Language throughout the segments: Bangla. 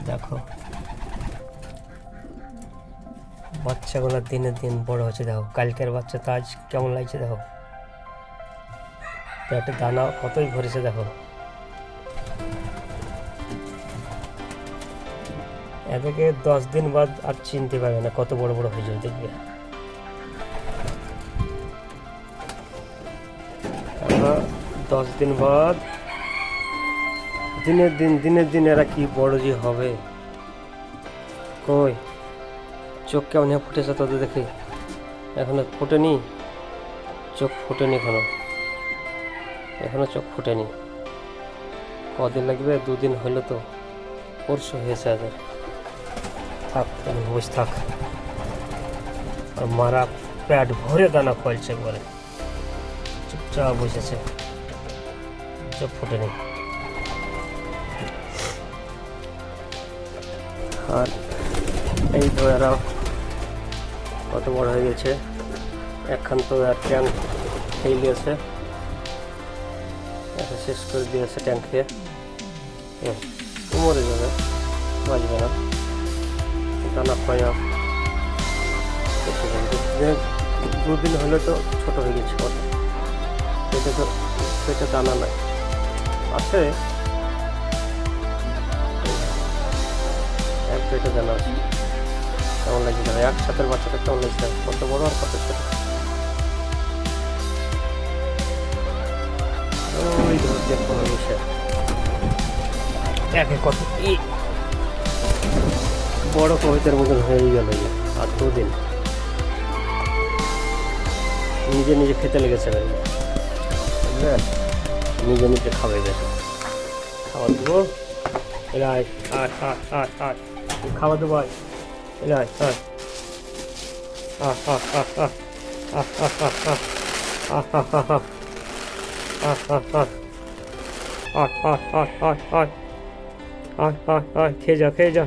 দেখো বাচ্চাগুলো দিনে দিন বড় হচ্ছে। দেখো কালকের বাচ্চা তো আজ কেমন লাগছে। দেখো পেটে দানা কতই ভরেছে। দেখো এদেরকে 10 দিন বাদ আর চিনতে পারবে না, কত বড় বড় হয়ে যাবে দেখবে। 10 দিন বাদ দিনের দিন এরা কি বড় যে হবে। কই চোখ কেমন ফুটেছে তোদের দেখে? এখনো ফুটেনি চোখ, ফুটেনি এখনো চোখ ফুটেনি। কদিন লাগবে? 2 দিন হইলো তো, পরশু হয়েছে এদের। থাক বসে থাক। আর মারা পেট ভরে দানা ফলছে বলে চুপচাপ বসেছে, চোখ ফুটেনি। আর এই তো এরা কত বড় হয়ে গেছে। একখান তো আর ট্যাঙ্ক খেয়ে নিয়েছে, এটা শেষ করে দিয়েছে ট্যাঙ্ক খেয়ে। মরে যাবে, বাঁচবে না, দানা খায় না। 2 দিন হলে তো ছোট হয়ে গেছে কত। পেটে তো পেটে দানা নাই, আছে এক পেটে দানা আছে। কেমন লাগছে না একসাথে বাচ্চাটা? কেমন লাগছে? কত বড় আর কত ছোট। ওই দেখো বসে একে কত কি বড় কবিতার মতন হয়ে গেল। আর 2 দিন নিজে নিজে খেতে লেগেছে, বুঝলেন? নিজে নিজে খাবে, দেখো খাবার দেবো। এরা আয় আয় আয় আয় আয় খাবার দেবো, আয় এরা আয় আয় আহ আহ আহ আহ আহ আহ আহ আহ আহ আহ আহ আহ খেয়ে যা খেয়ে যা।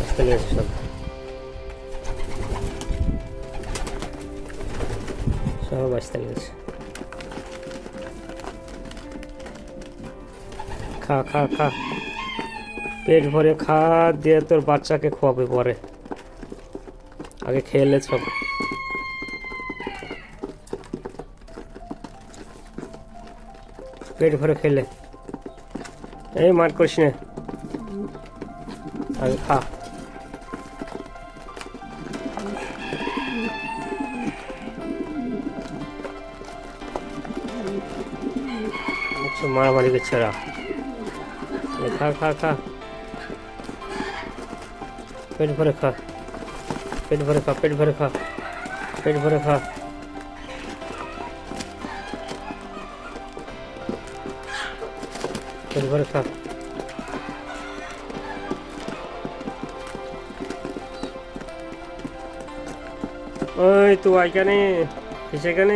আসতে লেগেছে সব, সব আসতে লেগেছে। খা খা খা, পেট ভরে খা, দিয়ে তোর বাচ্চাকে খোয়াবে পরে, আগে খেয়ে লে সব। পেট ভরে খেলে এই মার করিস না, আগে খা। মারামারি করছে ওরা, খা খা খা, পেট ভরে খা, পেট ভরে খা, পেট ভরে খা, পেট ভরে খা। পেট ভরে খা। ওই তুই আয় কেন, কিসে কেন?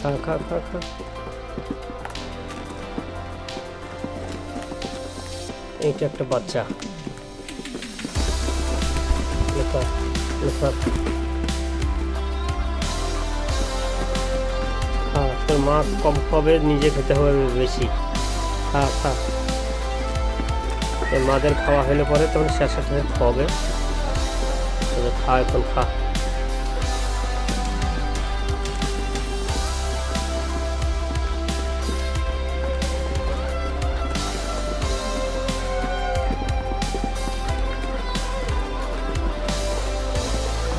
খা খা খা খা। এইটা একটা বাচ্চা, তোর মা কম খাবে, নিজে খেতে হবে বেশি। খা খা, তোর মাদের খাওয়া হলে পরে তখন শেষে খাওয়াবে। খা এখন খা।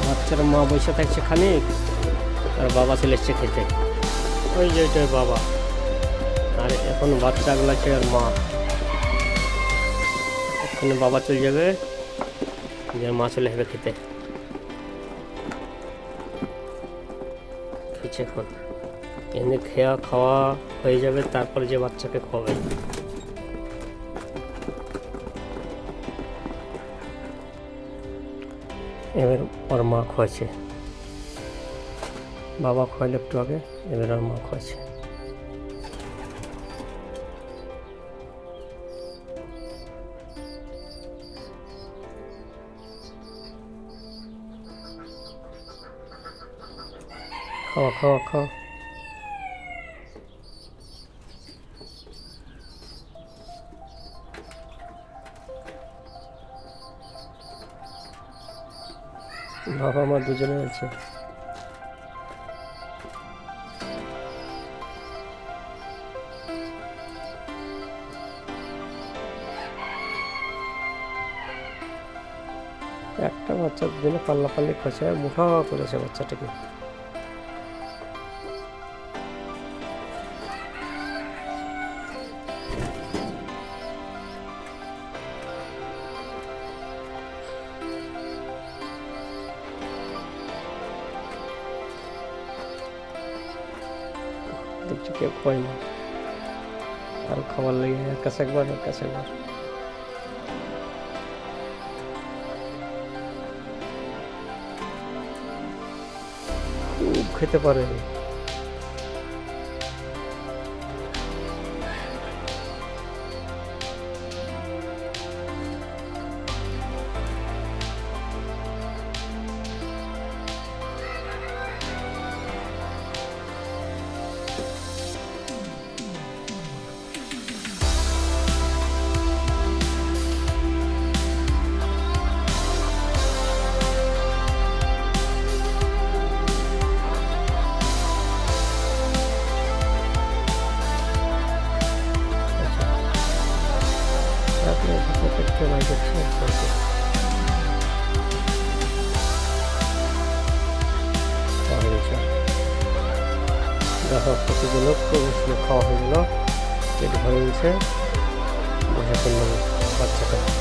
বাচ্চার মা বসে থাকছে খানিক, আর বাবা চলে এসছে খেতে। ওই যে ওইটাই বাবা, আর এখন বাচ্চাগুলো আছে আর মা। এখানে বাবা চলে যাবে, যে মা চলে যাবে খেতে। খেয়েছে এখন, এনে খাওয়া হয়ে যাবে, তারপরে যে বাচ্চাকে খাওয়াবে। এবার ওর মা খাওয়াচ্ছে। বাবা খাওয়াইল একটু আগে, এবার আর মা খাওয়াইছে। খাওয়া খাওয়া খাওয়া। বাবা মা দুজনে আছে। একটা বাচ্চার দিনে পাল্লাপাল্লি খসায় মুঠা করেছে বাচ্চাটাকে। দেখছি কেউ খোয় না, আর খাবার লেগে এর কাছে একবার ওর কাছে একবার। খুব খেতে পারে। দেখতে নাই দেখছি দেখো কতগুলো খাওয়া হয়ে গেল, পেট ভরে গেছে, বসে পড়লাম বাচ্চাটা।